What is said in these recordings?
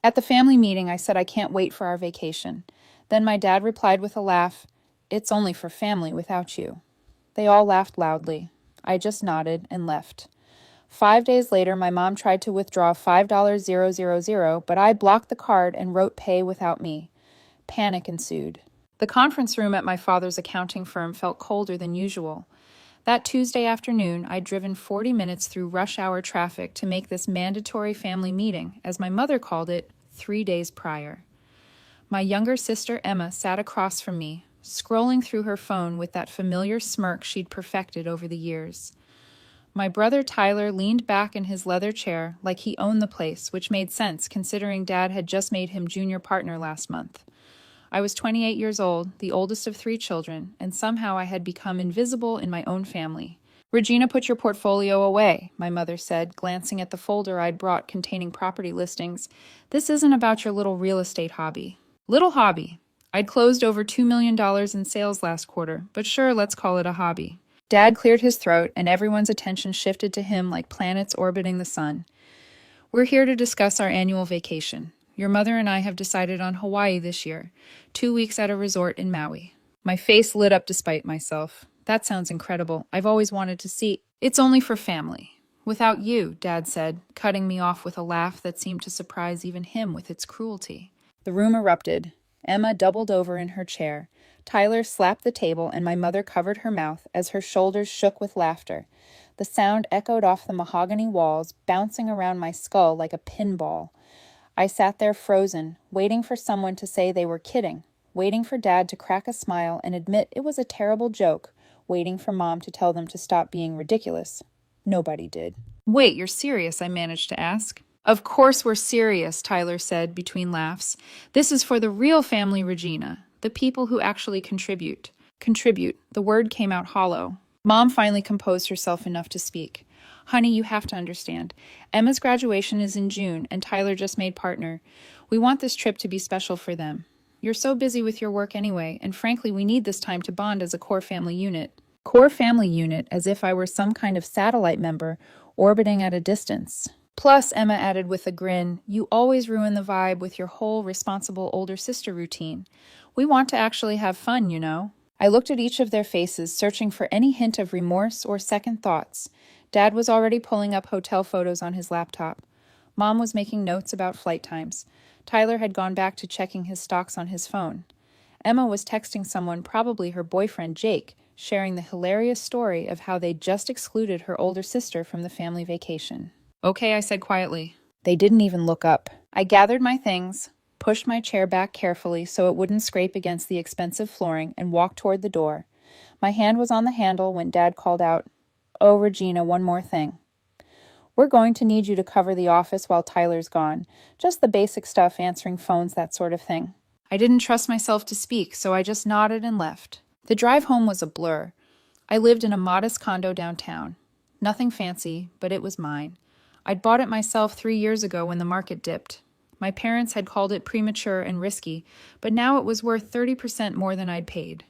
At the family meeting, I said I can't wait for our vacation. Then my dad replied with a laugh, "It's only for family without you." They all laughed loudly. I just nodded and left. 5 days later, my mom tried to withdraw $5,000, but I blocked the card and wrote pay without me. Panic ensued. The conference room at my father's accounting firm felt colder than usual. That Tuesday afternoon, I'd driven 40 minutes through rush hour traffic to make this mandatory family meeting, as my mother called it, 3 days prior. My younger sister Emma sat across from me, scrolling through her phone with that familiar smirk she'd perfected over the years. My brother Tyler leaned back in his leather chair like he owned the place, which made sense considering Dad had just made him junior partner last month. I was 28 years old, the oldest of 3 children, and somehow I had become invisible in my own family. "Regina, put your portfolio away," my mother said, glancing at the folder I'd brought containing property listings. "This isn't about your little real estate hobby." Little hobby. I'd closed over $2 million in sales last quarter, but sure, let's call it a hobby. Dad cleared his throat, and everyone's attention shifted to him like planets orbiting the sun. "We're here to discuss our annual vacation. Your mother and I have decided on Hawaii this year, 2 weeks at a resort in Maui." My face lit up despite myself. "That sounds incredible. I've always wanted to see." "It's only for family. Without you," Dad said, cutting me off with a laugh that seemed to surprise even him with its cruelty. The room erupted. Emma doubled over in her chair. Tyler slapped the table, and my mother covered her mouth as her shoulders shook with laughter. The sound echoed off the mahogany walls, bouncing around my skull like a pinball. I sat there frozen, waiting for someone to say they were kidding, waiting for Dad to crack a smile and admit it was a terrible joke, waiting for Mom to tell them to stop being ridiculous. Nobody did. "Wait, you're serious?" I managed to ask. "Of course we're serious," Tyler said between laughs. "This is for the real family, Regina, the people who actually contribute." Contribute. The word came out hollow. Mom finally composed herself enough to speak. "Honey, you have to understand. Emma's graduation is in June, and Tyler just made partner. We want this trip to be special for them. You're so busy with your work anyway, and frankly, we need this time to bond as a core family unit." Core family unit, as if I were some kind of satellite member orbiting at a distance. "Plus," Emma added with a grin, "you always ruin the vibe with your whole responsible older sister routine. We want to actually have fun, you know." I looked at each of their faces, searching for any hint of remorse or second thoughts. Dad was already pulling up hotel photos on his laptop. Mom was making notes about flight times. Tyler had gone back to checking his stocks on his phone. Emma was texting someone, probably her boyfriend Jake, sharing the hilarious story of how they'd just excluded her older sister from the family vacation. "Okay," I said quietly. They didn't even look up. I gathered my things, pushed my chair back carefully so it wouldn't scrape against the expensive flooring, and walked toward the door. My hand was on the handle when Dad called out, "Oh, Regina, one more thing. We're going to need you to cover the office while Tyler's gone. Just the basic stuff, answering phones, that sort of thing." I didn't trust myself to speak, so I just nodded and left. The drive home was a blur. I lived in a modest condo downtown. Nothing fancy, but it was mine. I'd bought it myself 3 years ago when the market dipped. My parents had called it premature and risky, but now it was worth 30% more than I'd paid.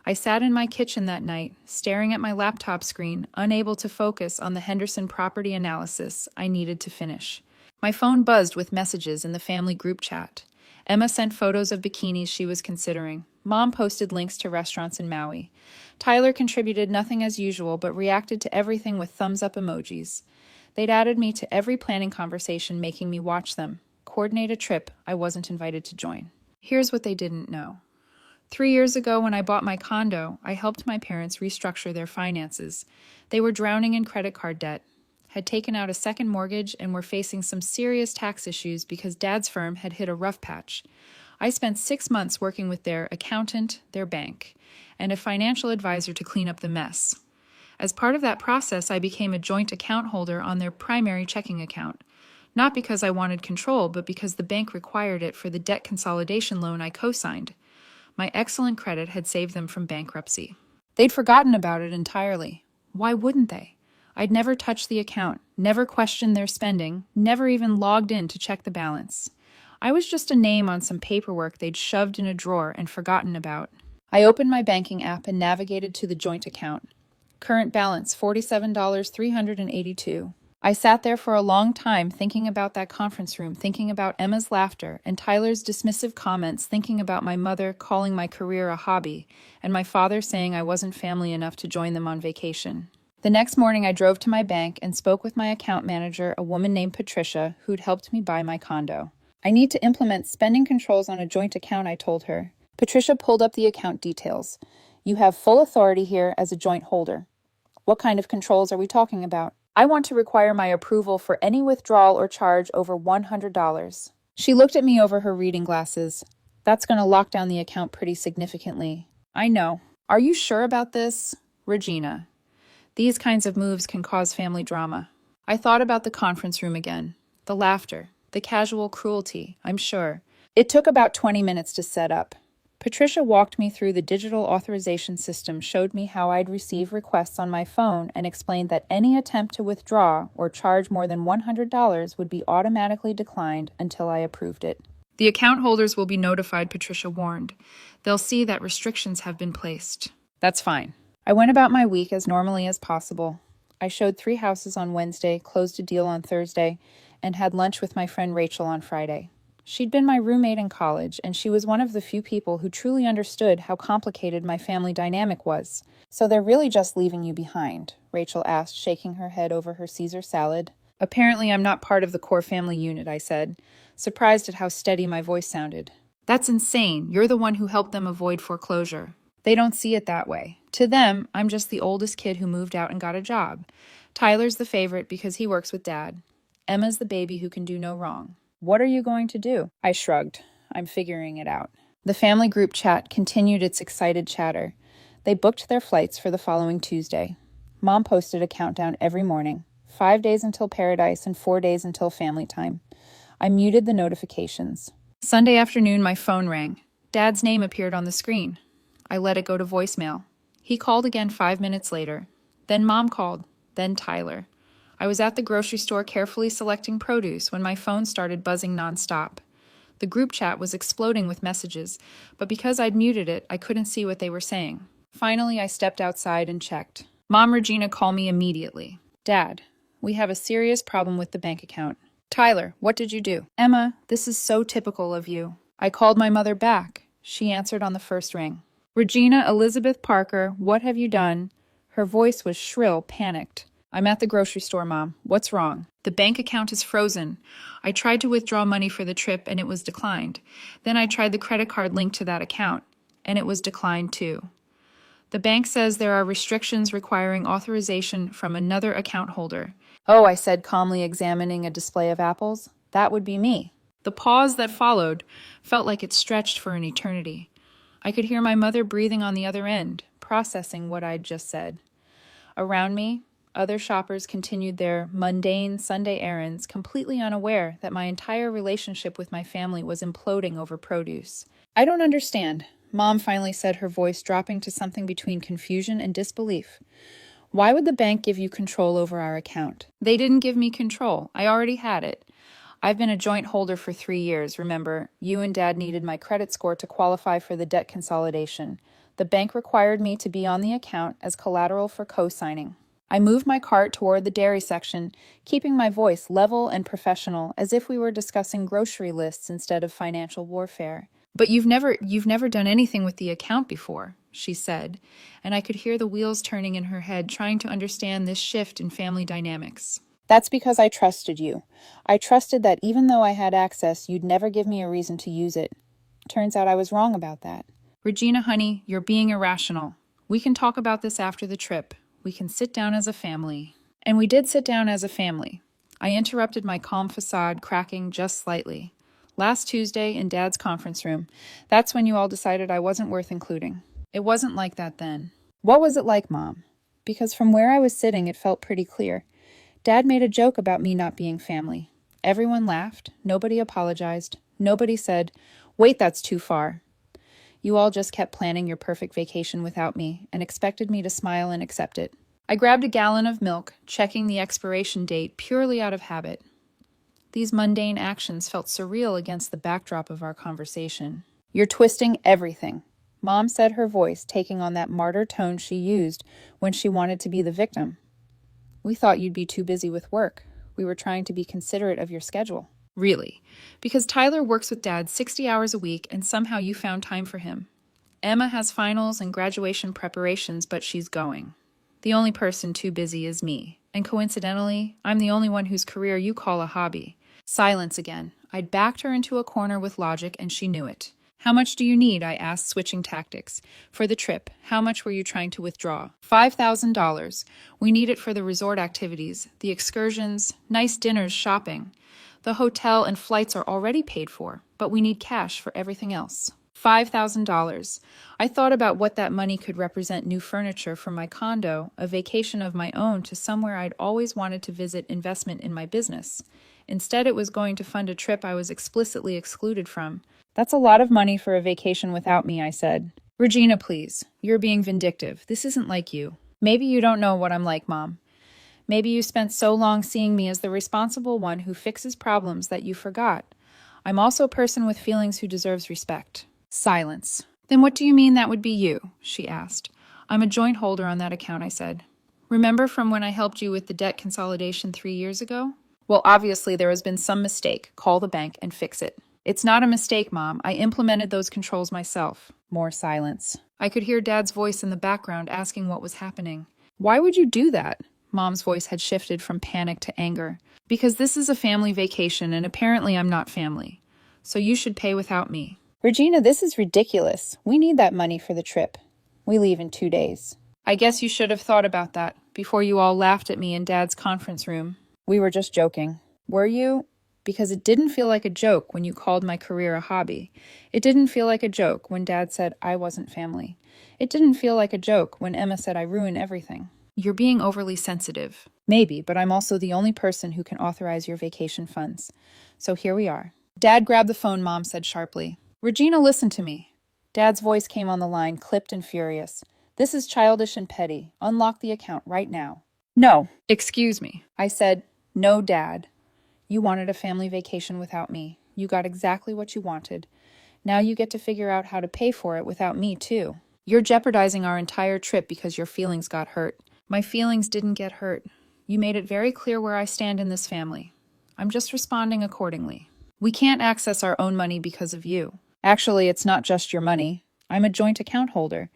I sat in my kitchen that night, staring at my laptop screen, unable to focus on the Henderson property analysis I needed to finish. My phone buzzed with messages in the family group chat. Emma sent photos of bikinis she was considering. Mom posted links to restaurants in Maui. Tyler contributed nothing as usual, but reacted to everything with thumbs-up emojis. They'd added me to every planning conversation, making me watch them, coordinate a trip I wasn't invited to join. Here's what they didn't know. 3 years ago, when I bought my condo, I helped my parents restructure their finances. They were drowning in credit card debt, had taken out a second mortgage, and were facing some serious tax issues because Dad's firm had hit a rough patch. I spent 6 months working with their accountant, their bank, and a financial advisor to clean up the mess. As part of that process, I became a joint account holder on their primary checking account. Not because I wanted control, but because the bank required it for the debt consolidation loan I co-signed. My excellent credit had saved them from bankruptcy. They'd forgotten about it entirely. Why wouldn't they? I'd never touched the account, never questioned their spending, never even logged in to check the balance. I was just a name on some paperwork they'd shoved in a drawer and forgotten about. I opened my banking app and navigated to the joint account. Current balance, $47,382. I sat there for a long time thinking about that conference room, thinking about Emma's laughter and Tyler's dismissive comments, thinking about my mother calling my career a hobby and my father saying I wasn't family enough to join them on vacation. The next morning, I drove to my bank and spoke with my account manager, a woman named Patricia, who'd helped me buy my condo. I need to implement spending controls on a joint account, I told her. Patricia pulled up the account details. You have full authority here as a joint holder. What kind of controls are we talking about? I want to require my approval for any withdrawal or charge over $100. She looked at me over her reading glasses. That's going to lock down the account pretty significantly. I know. Are you sure about this? Regina. These kinds of moves can cause family drama. I thought about the conference room again. The laughter. The casual cruelty, I'm sure. It took about 20 minutes to set up. Patricia walked me through the digital authorization system, showed me how I'd receive requests on my phone, and explained that any attempt to withdraw or charge more than $100 would be automatically declined until I approved it. The account holders will be notified, Patricia warned. They'll see that restrictions have been placed. That's fine. I went about my week as normally as possible. I showed 3 houses on Wednesday, closed a deal on Thursday, and had lunch with my friend Rachel on Friday. She'd been my roommate in college, and she was one of the few people who truly understood how complicated my family dynamic was. So they're really just leaving you behind? Rachel asked, shaking her head over her Caesar salad. Apparently I'm not part of the core family unit, I said, surprised at how steady my voice sounded. That's insane. You're the one who helped them avoid foreclosure. They don't see it that way. To them, I'm just the oldest kid who moved out and got a job. Tyler's the favorite because he works with Dad. Emma's the baby who can do no wrong. What are you going to do? I shrugged. I'm figuring it out. The family group chat continued its excited chatter. They booked their flights for the following Tuesday. Mom posted a countdown every morning. 5 days until paradise and 4 days until family time. I muted the notifications. Sunday afternoon, my phone rang. Dad's name appeared on the screen. I let it go to voicemail. He called again 5 minutes later. Then Mom called. Then Tyler. I was at the grocery store carefully selecting produce when my phone started buzzing nonstop. The group chat was exploding with messages, but because I'd muted it, I couldn't see what they were saying. Finally, I stepped outside and checked. Mom Regina called me immediately. Dad, we have a serious problem with the bank account. Tyler, what did you do? Emma, this is so typical of you. I called my mother back. She answered on the first ring. Regina Elizabeth Parker, what have you done? Her voice was shrill, panicked. I'm at the grocery store, Mom. What's wrong? The bank account is frozen. I tried to withdraw money for the trip and it was declined. Then I tried the credit card linked to that account and it was declined too. The bank says there are restrictions requiring authorization from another account holder. Oh, I said, calmly examining a display of apples. That would be me. The pause that followed felt like it stretched for an eternity. I could hear my mother breathing on the other end, processing what I'd just said. Around me, other shoppers continued their mundane Sunday errands, completely unaware that my entire relationship with my family was imploding over produce. I don't understand, Mom finally said, her voice dropping to something between confusion and disbelief. Why would the bank give you control over our account? They didn't give me control. I already had it. I've been a joint holder for 3 years, remember. You and Dad needed my credit score to qualify for the debt consolidation. The bank required me to be on the account as collateral for co-signing. I moved my cart toward the dairy section, keeping my voice level and professional, as if we were discussing grocery lists instead of financial warfare. But you've never done anything with the account before, she said, and I could hear the wheels turning in her head, trying to understand this shift in family dynamics. That's because I trusted you. I trusted that even though I had access, you'd never give me a reason to use it. Turns out I was wrong about that. Regina, honey, you're being irrational. We can talk about this after the trip. We can sit down as a family. And we did sit down as a family. I interrupted my calm facade, cracking just slightly. Last Tuesday in Dad's conference room, that's when you all decided I wasn't worth including. It wasn't like that then. What was it like, Mom? Because from where I was sitting, it felt pretty clear. Dad made a joke about me not being family. Everyone laughed. Nobody apologized. Nobody said, "Wait, that's too far." You all just kept planning your perfect vacation without me and expected me to smile and accept it. I grabbed a gallon of milk, checking the expiration date purely out of habit. These mundane actions felt surreal against the backdrop of our conversation. You're twisting everything, Mom said, her voice taking on that martyr tone she used when she wanted to be the victim. We thought you'd be too busy with work. We were trying to be considerate of your schedule. Really? Because Tyler works with Dad 60 hours a week and somehow you found time for him. Emma has finals and graduation preparations, but she's going. The only person too busy is me. And coincidentally, I'm the only one whose career you call a hobby. Silence again. I'd backed her into a corner with logic, and she knew it. How much do you need? I asked, switching tactics. For the trip, how much were you trying to withdraw? $5,000. We need it for the resort activities, the excursions, nice dinners, shopping. The hotel and flights are already paid for, but we need cash for everything else. $5,000. I thought about what that money could represent: new furniture for my condo, a vacation of my own to somewhere I'd always wanted to visit, investment in my business. Instead, it was going to fund a trip I was explicitly excluded from. That's a lot of money for a vacation without me, I said. Regina, please. You're being vindictive. This isn't like you. Maybe you don't know what I'm like, Mom. Maybe you spent so long seeing me as the responsible one who fixes problems that you forgot. I'm also a person with feelings who deserves respect. Silence. Then what do you mean that would be you? She asked. I'm a joint holder on that account, I said. Remember from when I helped you with the debt consolidation 3 years ago? Well, obviously there has been some mistake. Call the bank and fix it. It's not a mistake, Mom. I implemented those controls myself. More silence. I could hear Dad's voice in the background asking what was happening. Why would you do that? Mom's voice had shifted from panic to anger. Because this is a family vacation and apparently I'm not family. So you should pay without me. Regina, this is ridiculous. We need that money for the trip. We leave in 2 days. I guess you should have thought about that before you all laughed at me in Dad's conference room. We were just joking. Were you? Because it didn't feel like a joke when you called my career a hobby. It didn't feel like a joke when Dad said I wasn't family. It didn't feel like a joke when Emma said I ruin everything. You're being overly sensitive. Maybe, but I'm also the only person who can authorize your vacation funds. So here we are. Dad grabbed the phone, Mom said sharply. Regina, listen to me. Dad's voice came on the line, clipped and furious. This is childish and petty. Unlock the account right now. No. Excuse me. I said, no, Dad. You wanted a family vacation without me. You got exactly what you wanted. Now you get to figure out how to pay for it without me, too. You're jeopardizing our entire trip because your feelings got hurt. My feelings didn't get hurt. You made it very clear where I stand in this family. I'm just responding accordingly. We can't access our own money because of you. Actually, it's not just your money. I'm a joint account holder.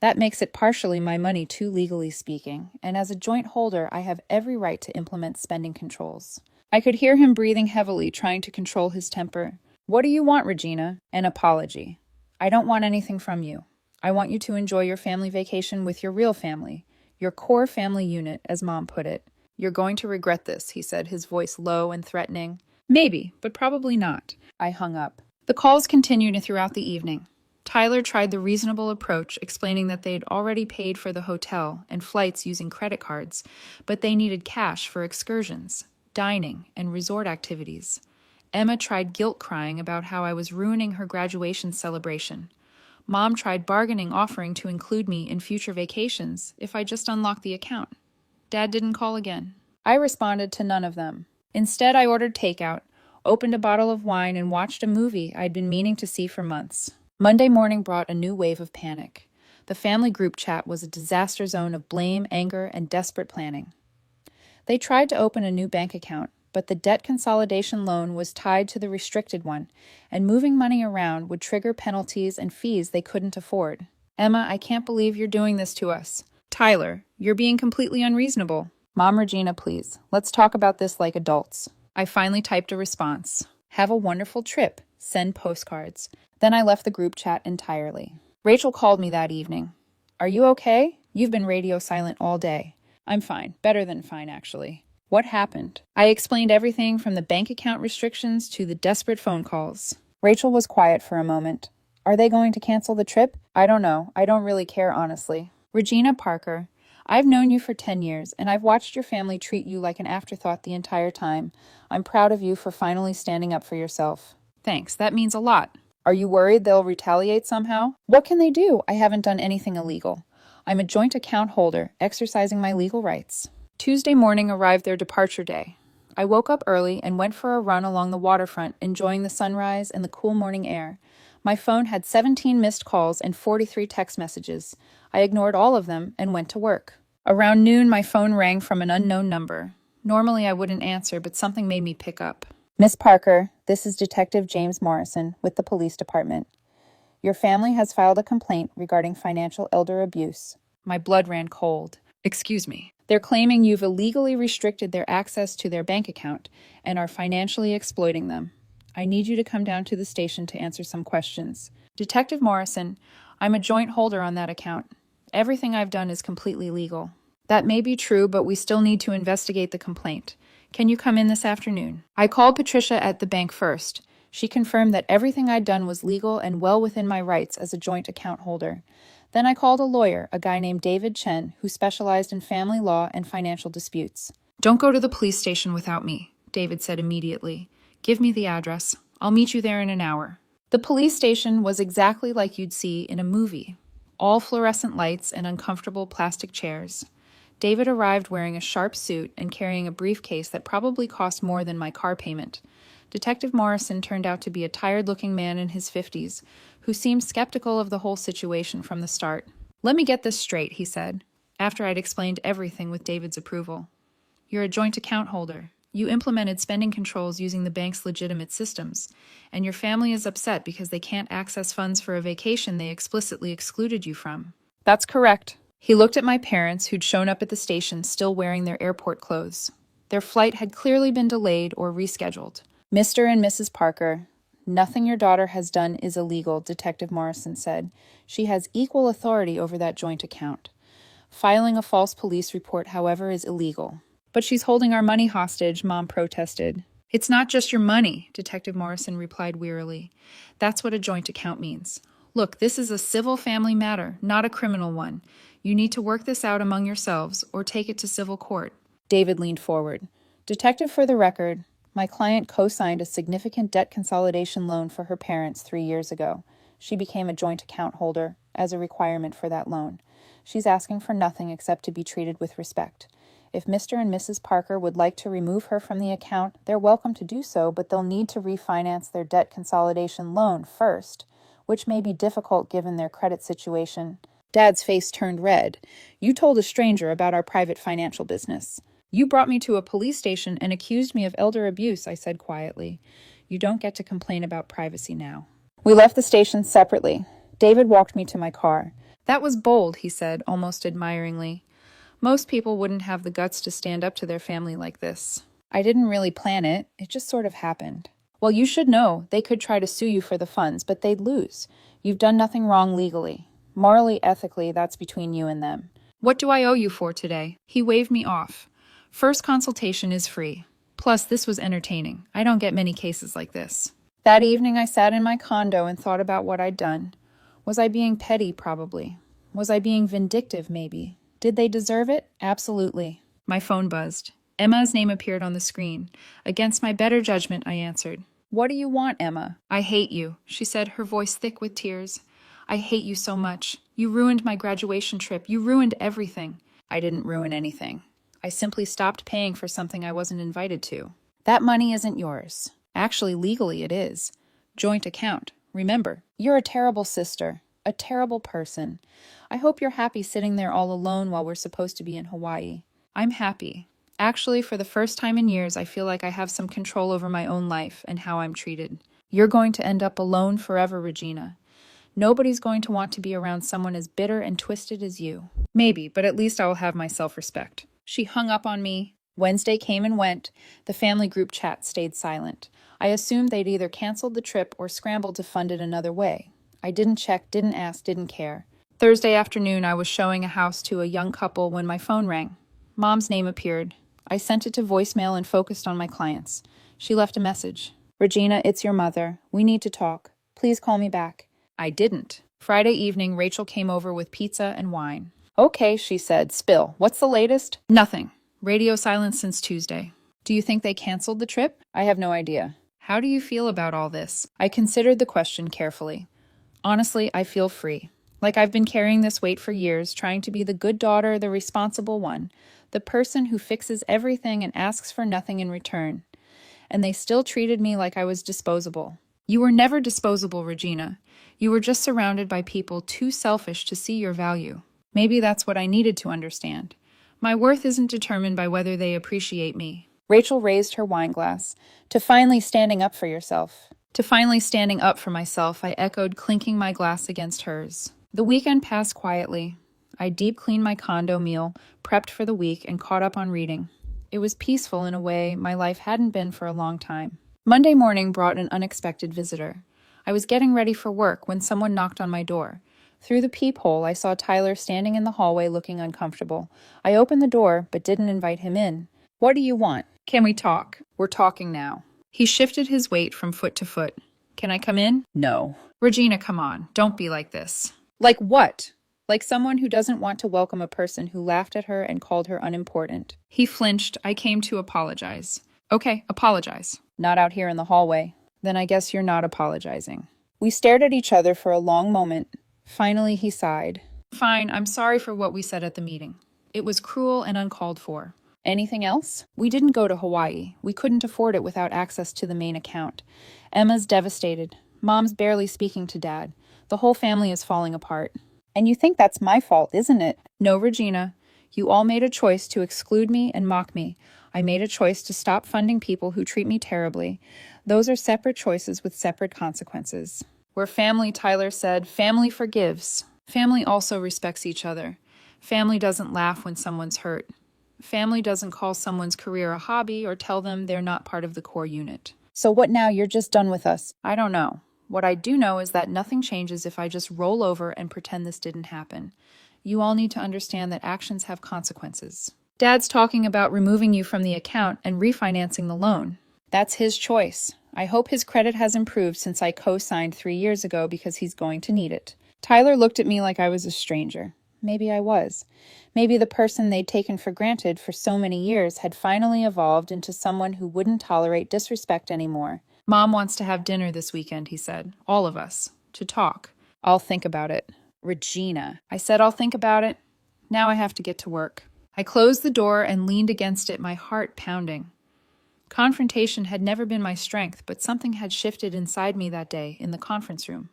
That makes it partially my money too, legally speaking, and as a joint holder, I have every right to implement spending controls. I could hear him breathing heavily, trying to control his temper. What do you want, Regina? An apology. I don't want anything from you. I want you to enjoy your family vacation with your real family, your core family unit, as Mom put it. You're going to regret this, he said, his voice low and threatening. Maybe, but probably not. I hung up. The calls continued throughout the evening. Tyler tried the reasonable approach, explaining that they'd already paid for the hotel and flights using credit cards, but they needed cash for excursions, dining, and resort activities. Emma tried guilt-crying about how I was ruining her graduation celebration. Mom tried bargaining, offering to include me in future vacations if I just unlocked the account. Dad didn't call again. I responded to none of them. Instead, I ordered takeout, opened a bottle of wine, and watched a movie I'd been meaning to see for months. Monday morning brought a new wave of panic. The family group chat was a disaster zone of blame, anger, and desperate planning. They tried to open a new bank account, but the debt consolidation loan was tied to the restricted one, and moving money around would trigger penalties and fees they couldn't afford. Emma, I can't believe you're doing this to us. Tyler, you're being completely unreasonable. Mom, Regina, please, let's talk about this like adults. I finally typed a response. Have a wonderful trip. Send postcards. Then I left the group chat entirely. Rachel called me that evening. Are you okay? You've been radio silent all day. I'm fine. Better than fine, actually. What happened? I explained everything from the bank account restrictions to the desperate phone calls. Rachel was quiet for a moment. Are they going to cancel the trip? I don't know. I don't really care, honestly. Regina Parker, I've known you for 10 years, and I've watched your family treat you like an afterthought the entire time. I'm proud of you for finally standing up for yourself. Thanks. That means a lot. Are you worried they'll retaliate somehow? What can they do? I haven't done anything illegal. I'm a joint account holder, exercising my legal rights. Tuesday morning arrived their departure day. I woke up early and went for a run along the waterfront, enjoying the sunrise and the cool morning air. My phone had 17 missed calls and 43 text messages. I ignored all of them and went to work. Around noon, my phone rang from an unknown number. Normally I wouldn't answer, but something made me pick up. Miss Parker, this is Detective James Morrison with the police department. Your family has filed a complaint regarding financial elder abuse. My blood ran cold. Excuse me. They're claiming you've illegally restricted their access to their bank account and are financially exploiting them. I need you to come down to the station to answer some questions. Detective Morrison, I'm a joint holder on that account. Everything I've done is completely legal. That may be true, but we still need to investigate the complaint. Can you come in this afternoon? I called Patricia at the bank first. She confirmed that everything I'd done was legal and well within my rights as a joint account holder. Then I called a lawyer, a guy named David Chen, who specialized in family law and financial disputes. Don't go to the police station without me, David said immediately. Give me the address. I'll meet you there in an hour. The police station was exactly like you'd see in a movie. All fluorescent lights and uncomfortable plastic chairs. David arrived wearing a sharp suit and carrying a briefcase that probably cost more than my car payment. Detective Morrison turned out to be a tired-looking man in his 50s, who seemed skeptical of the whole situation from the start. Let me get this straight, he said, after I'd explained everything with David's approval. You're a joint account holder. You implemented spending controls using the bank's legitimate systems, and your family is upset because they can't access funds for a vacation they explicitly excluded you from. That's correct. He looked at my parents, who'd shown up at the station still wearing their airport clothes. Their flight had clearly been delayed or rescheduled. Mr. and Mrs. Parker, nothing your daughter has done is illegal, Detective Morrison said. She has equal authority over that joint account. Filing a false police report, however, is illegal. But she's holding our money hostage, Mom protested. It's not just your money, Detective Morrison replied wearily. That's what a joint account means. Look, this is a civil family matter, not a criminal one. You need to work this out among yourselves or take it to civil court. David leaned forward. Detective, for the record, my client co-signed a significant debt consolidation loan for her parents 3 years ago. She became a joint account holder as a requirement for that loan. She's asking for nothing except to be treated with respect. If Mr. and Mrs. Parker would like to remove her from the account, they're welcome to do so, but they'll need to refinance their debt consolidation loan first, which may be difficult given their credit situation. Dad's face turned red. You told a stranger about our private financial business. You brought me to a police station and accused me of elder abuse, I said quietly. You don't get to complain about privacy now. We left the station separately. David walked me to my car. That was bold, he said, almost admiringly. Most people wouldn't have the guts to stand up to their family like this. I didn't really plan it. It just sort of happened. Well, you should know. They could try to sue you for the funds, but they'd lose. You've done nothing wrong legally. Morally, ethically, that's between you and them. What do I owe you for today? He waved me off. First consultation is free. Plus, this was entertaining. I don't get many cases like this. That evening, I sat in my condo and thought about what I'd done. Was I being petty? Probably. Was I being vindictive? Maybe. Did they deserve it? Absolutely. My phone buzzed. Emma's name appeared on the screen. Against my better judgment, I answered. What do you want, Emma? I hate you, she said, her voice thick with tears. I hate you so much. You ruined my graduation trip. You ruined everything. I didn't ruin anything. I simply stopped paying for something I wasn't invited to. That money isn't yours. Actually, legally it is. Joint account. Remember, you're a terrible sister. A terrible person. I hope you're happy sitting there all alone while we're supposed to be in Hawaii. I'm happy. Actually, for the first time in years, I feel like I have some control over my own life and how I'm treated. You're going to end up alone forever, Regina. Nobody's going to want to be around someone as bitter and twisted as you. Maybe, but at least I will have my self-respect. She hung up on me. Wednesday came and went. The family group chat stayed silent. I assumed they'd either canceled the trip or scrambled to fund it another way. I didn't check, didn't ask, didn't care. Thursday afternoon, I was showing a house to a young couple when my phone rang. Mom's name appeared. I sent it to voicemail and focused on my clients. She left a message. Regina, it's your mother. We need to talk. Please call me back. I didn't. Friday evening, Rachel came over with pizza and wine. Okay, she said. Spill. What's the latest? Nothing. Radio silence since Tuesday. Do you think they canceled the trip? I have no idea. How do you feel about all this? I considered the question carefully. Honestly, I feel free. Like I've been carrying this weight for years, trying to be the good daughter, the responsible one, the person who fixes everything and asks for nothing in return. And they still treated me like I was disposable. You were never disposable, Regina. You were just surrounded by people too selfish to see your value. Maybe that's what I needed to understand. My worth isn't determined by whether they appreciate me. Rachel raised her wine glass. To finally standing up for yourself. To finally standing up for myself, I echoed, clinking my glass against hers. The weekend passed quietly. I deep cleaned my condo meal, prepped for the week, and caught up on reading. It was peaceful in a way my life hadn't been for a long time. Monday morning brought an unexpected visitor. I was getting ready for work when someone knocked on my door. Through the peephole, I saw Tyler standing in the hallway looking uncomfortable. I opened the door, but didn't invite him in. What do you want? Can we talk? We're talking now. He shifted his weight from foot to foot. Can I come in? No. Regina, come on. Don't be like this. Like what? Like someone who doesn't want to welcome a person who laughed at her and called her unimportant. He flinched. I came to apologize. Okay, apologize. Not out here in the hallway. Then I guess you're not apologizing. We stared at each other for a long moment. Finally, he sighed. Fine, I'm sorry for what we said at the meeting. It was cruel and uncalled for. Anything else? We didn't go to Hawaii. We couldn't afford it without access to the main account. Emma's devastated. Mom's barely speaking to Dad. The whole family is falling apart. And you think that's my fault, isn't it? No, Regina. You all made a choice to exclude me and mock me. I made a choice to stop funding people who treat me terribly. Those are separate choices with separate consequences. We're family, Tyler said. Family forgives. Family also respects each other. Family doesn't laugh when someone's hurt. Family doesn't call someone's career a hobby or tell them they're not part of the core unit. So what now? You're just done with us? I don't know. What I do know is that nothing changes if I just roll over and pretend this didn't happen. You all need to understand that actions have consequences. Dad's talking about removing you from the account and refinancing the loan. That's his choice. I hope his credit has improved since I co-signed 3 years ago because he's going to need it. Tyler looked at me like I was a stranger. Maybe I was. Maybe the person they'd taken for granted for so many years had finally evolved into someone who wouldn't tolerate disrespect anymore. Mom wants to have dinner this weekend, he said. All of us. To talk. I'll think about it. Regina. I said I'll think about it. Now I have to get to work. I closed the door and leaned against it, my heart pounding. Confrontation had never been my strength, but something had shifted inside me that day in the conference room.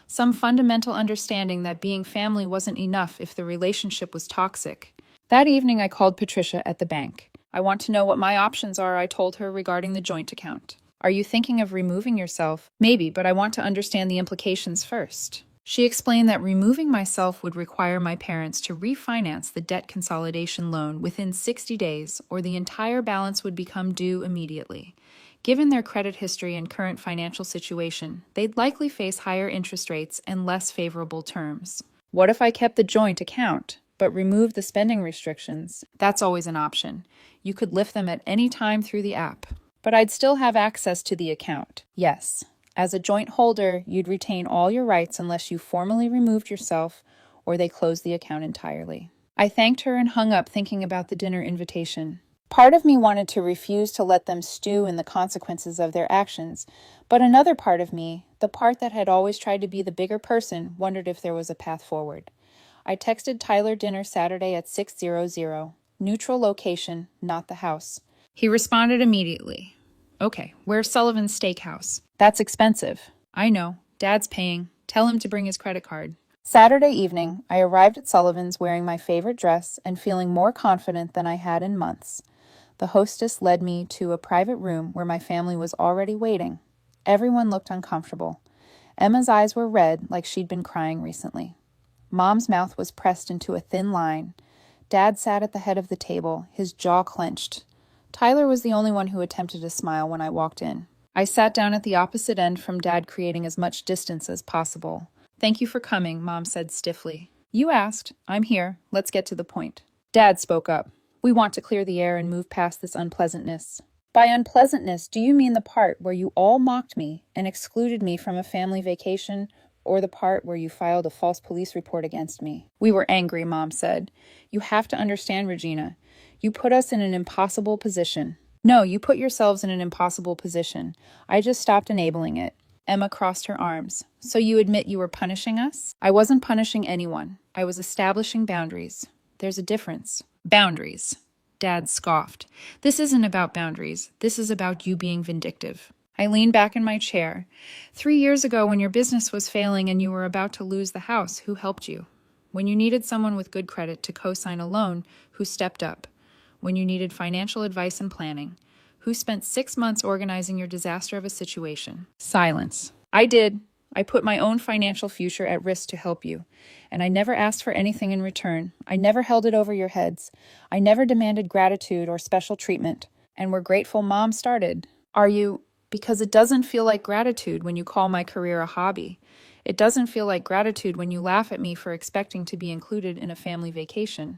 Some fundamental understanding that being family wasn't enough if the relationship was toxic. That evening I called Patricia at the bank. I want to know what my options are, I told her, regarding the joint account. Are you thinking of removing yourself? Maybe, but I want to understand the implications first. She explained that removing myself would require my parents to refinance the debt consolidation loan within 60 days, or the entire balance would become due immediately. Given their credit history and current financial situation, they'd likely face higher interest rates and less favorable terms. What if I kept the joint account, but removed the spending restrictions? That's always an option. You could lift them at any time through the app. But I'd still have access to the account. Yes. As a joint holder, you'd retain all your rights unless you formally removed yourself or they closed the account entirely. I thanked her and hung up thinking about the dinner invitation. Part of me wanted to refuse to let them stew in the consequences of their actions, but another part of me, the part that had always tried to be the bigger person, wondered if there was a path forward. I texted Tyler dinner Saturday at 6:00. Neutral location, not the house. He responded immediately. Okay, where's Sullivan's Steakhouse? That's expensive. I know. Dad's paying. Tell him to bring his credit card. Saturday evening, I arrived at Sullivan's wearing my favorite dress and feeling more confident than I had in months. The hostess led me to a private room where my family was already waiting. Everyone looked uncomfortable. Emma's eyes were red, like she'd been crying recently. Mom's mouth was pressed into a thin line. Dad sat at the head of the table, his jaw clenched. Tyler was the only one who attempted to smile when I walked in. I sat down at the opposite end from Dad, creating as much distance as possible. Thank you for coming, Mom said stiffly. You asked. I'm here. Let's get to the point. Dad spoke up. We want to clear the air and move past this unpleasantness. By unpleasantness, do you mean the part where you all mocked me and excluded me from a family vacation, or the part where you filed a false police report against me? We were angry, Mom said. You have to understand, Regina. You put us in an impossible position. No, you put yourselves in an impossible position. I just stopped enabling it. Emma crossed her arms. So you admit you were punishing us? I wasn't punishing anyone. I was establishing boundaries. There's a difference. Boundaries. Dad scoffed. This isn't about boundaries. This is about you being vindictive. I leaned back in my chair. 3 years ago, when your business was failing and you were about to lose the house, who helped you? When you needed someone with good credit to co-sign a loan, who stepped up? When you needed financial advice and planning, who spent 6 months organizing your disaster of a situation? Silence. I did. I put my own financial future at risk to help you, and I never asked for anything in return. I never held it over your heads. I never demanded gratitude or special treatment, and we're grateful Mom started. Are you? Because it doesn't feel like gratitude when you call my career a hobby. It doesn't feel like gratitude when you laugh at me for expecting to be included in a family vacation.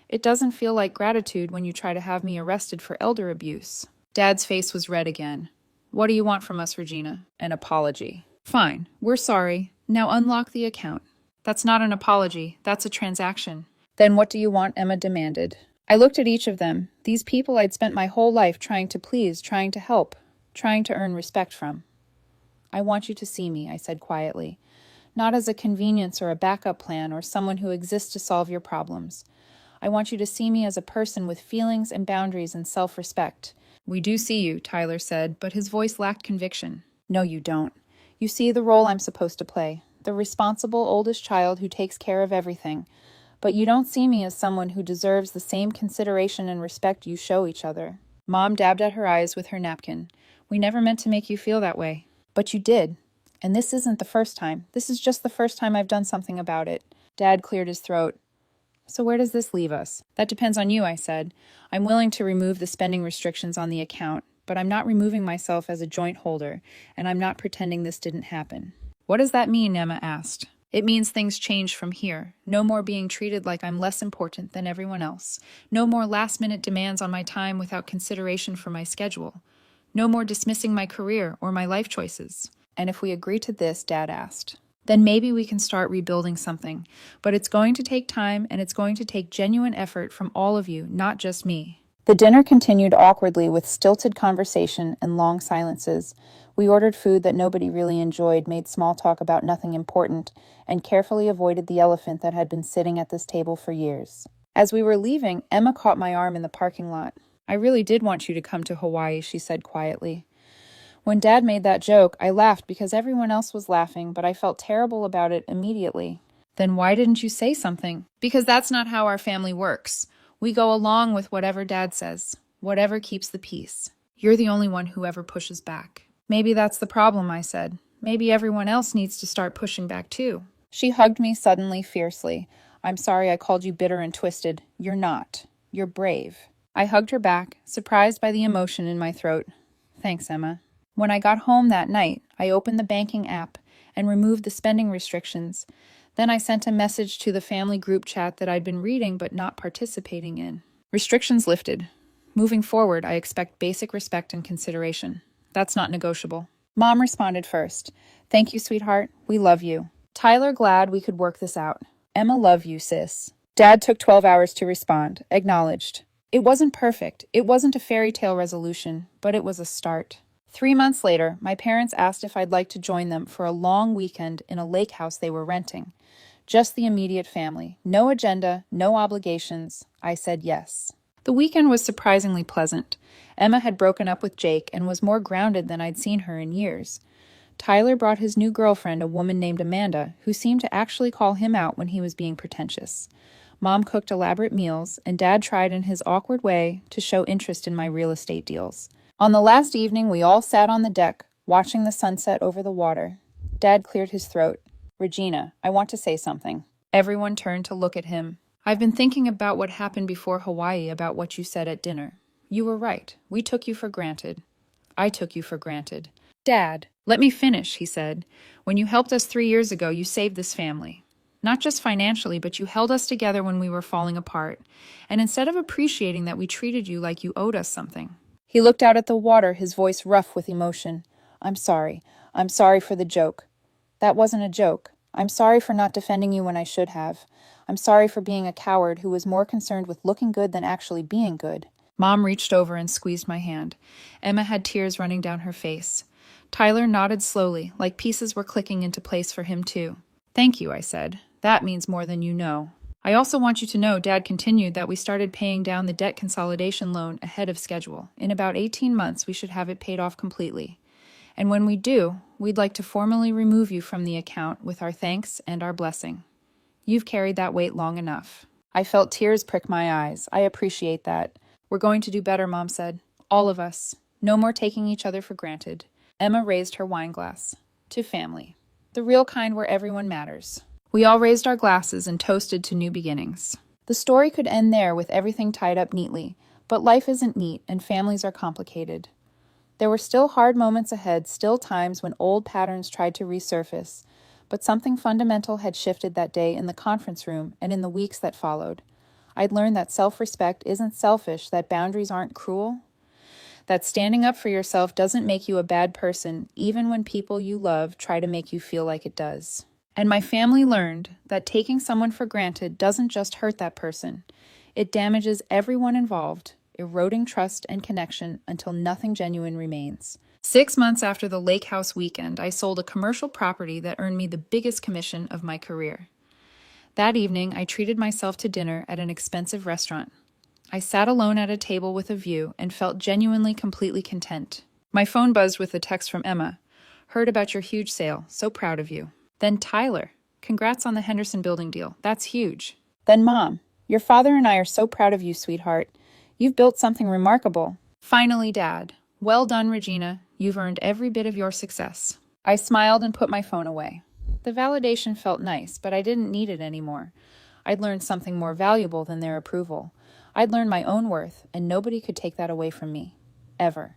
It doesn't feel like gratitude when you try to have me arrested for elder abuse. Dad's face was red again. What do you want from us, Regina? An apology. Fine, we're sorry. Now unlock the account. That's not an apology, that's a transaction. Then what do you want? Emma demanded. I looked at each of them, these people I'd spent my whole life trying to please, trying to help, trying to earn respect from. I want you to see me, I said quietly. Not as a convenience or a backup plan or someone who exists to solve your problems. I want you to see me as a person with feelings and boundaries and self-respect. We do see you, Tyler said, but his voice lacked conviction. No, you don't. You see the role I'm supposed to play, the responsible oldest child who takes care of everything. But you don't see me as someone who deserves the same consideration and respect you show each other. Mom dabbed at her eyes with her napkin. We never meant to make you feel that way. But you did. And this isn't the first time. This is just the first time I've done something about it. Dad cleared his throat. So where does this leave us? That depends on you, I said. I'm willing to remove the spending restrictions on the account, but I'm not removing myself as a joint holder, and I'm not pretending this didn't happen. What does that mean? Emma asked. It means things change from here. No more being treated like I'm less important than everyone else. No more last-minute demands on my time without consideration for my schedule. No more dismissing my career or my life choices. And if we agree to this, Dad asked, then maybe we can start rebuilding something. But it's going to take time, and it's going to take genuine effort from all of you, not just me. The dinner continued awkwardly with stilted conversation and long silences. We ordered food that nobody really enjoyed, made small talk about nothing important, and carefully avoided the elephant that had been sitting at this table for years. As we were leaving, Emma caught my arm in the parking lot. I really did want you to come to Hawaii, she said quietly. When Dad made that joke, I laughed because everyone else was laughing, but I felt terrible about it immediately. Then why didn't you say something? Because that's not how our family works. We go along with whatever Dad says, whatever keeps the peace. You're the only one who ever pushes back. Maybe that's the problem, I said. Maybe everyone else needs to start pushing back too. She hugged me suddenly, fiercely. I'm sorry I called you bitter and twisted. You're not. You're brave. I hugged her back, surprised by the emotion in my throat. Thanks, Emma. When I got home that night, I opened the banking app and removed the spending restrictions. Then I sent a message to the family group chat that I'd been reading but not participating in. Restrictions lifted. Moving forward, I expect basic respect and consideration. That's not negotiable. Mom responded first. Thank you, sweetheart. We love you. Tyler, glad we could work this out. Emma, love you, sis. Dad took 12 hours to respond. Acknowledged. It wasn't perfect. It wasn't a fairy tale resolution, but it was a start. 3 months later, my parents asked if I'd like to join them for a long weekend in a lake house they were renting. Just the immediate family. No agenda, no obligations. I said yes. The weekend was surprisingly pleasant. Emma had broken up with Jake and was more grounded than I'd seen her in years. Tyler brought his new girlfriend, a woman named Amanda, who seemed to actually call him out when he was being pretentious. Mom cooked elaborate meals, and Dad tried in his awkward way to show interest in my real estate deals. On the last evening, we all sat on the deck, watching the sunset over the water. Dad cleared his throat. Regina, I want to say something. Everyone turned to look at him. I've been thinking about what happened before Hawaii, about what you said at dinner. You were right. We took you for granted. I took you for granted. Dad, let me finish, he said. When you helped us 3 years ago, you saved this family. Not just financially, but you held us together when we were falling apart. And instead of appreciating that, we treated you like you owed us something. He looked out at the water, his voice rough with emotion. I'm sorry. I'm sorry for the joke. That wasn't a joke. I'm sorry for not defending you when I should have. I'm sorry for being a coward who was more concerned with looking good than actually being good. Mom reached over and squeezed my hand. Emma had tears running down her face. Tyler nodded slowly, like pieces were clicking into place for him too. Thank you, I said. That means more than you know. I also want you to know, Dad continued, that we started paying down the debt consolidation loan ahead of schedule. In about 18 months, we should have it paid off completely. And when we do, we'd like to formally remove you from the account with our thanks and our blessing. You've carried that weight long enough. I felt tears prick my eyes. I appreciate that. We're going to do better, Mom said. All of us. No more taking each other for granted. Emma raised her wine glass. To family. The real kind where everyone matters. We all raised our glasses and toasted to new beginnings. The story could end there with everything tied up neatly, but life isn't neat and families are complicated. There were still hard moments ahead, still times when old patterns tried to resurface, but something fundamental had shifted that day in the conference room and in the weeks that followed. I'd learned that self-respect isn't selfish, that boundaries aren't cruel, that standing up for yourself doesn't make you a bad person, even when people you love try to make you feel like it does. And my family learned that taking someone for granted doesn't just hurt that person. It damages everyone involved, eroding trust and connection until nothing genuine remains. 6 months after the lake house weekend, I sold a commercial property that earned me the biggest commission of my career. That evening, I treated myself to dinner at an expensive restaurant. I sat alone at a table with a view and felt genuinely completely content. My phone buzzed with a text from Emma. Heard about your huge sale. So proud of you. Then Tyler. Congrats on the Henderson building deal. That's huge. Then Mom. Your father and I are so proud of you, sweetheart. You've built something remarkable. Finally, Dad. Well done, Regina. You've earned every bit of your success. I smiled and put my phone away. The validation felt nice, but I didn't need it anymore. I'd learned something more valuable than their approval. I'd learned my own worth, and nobody could take that away from me. Ever.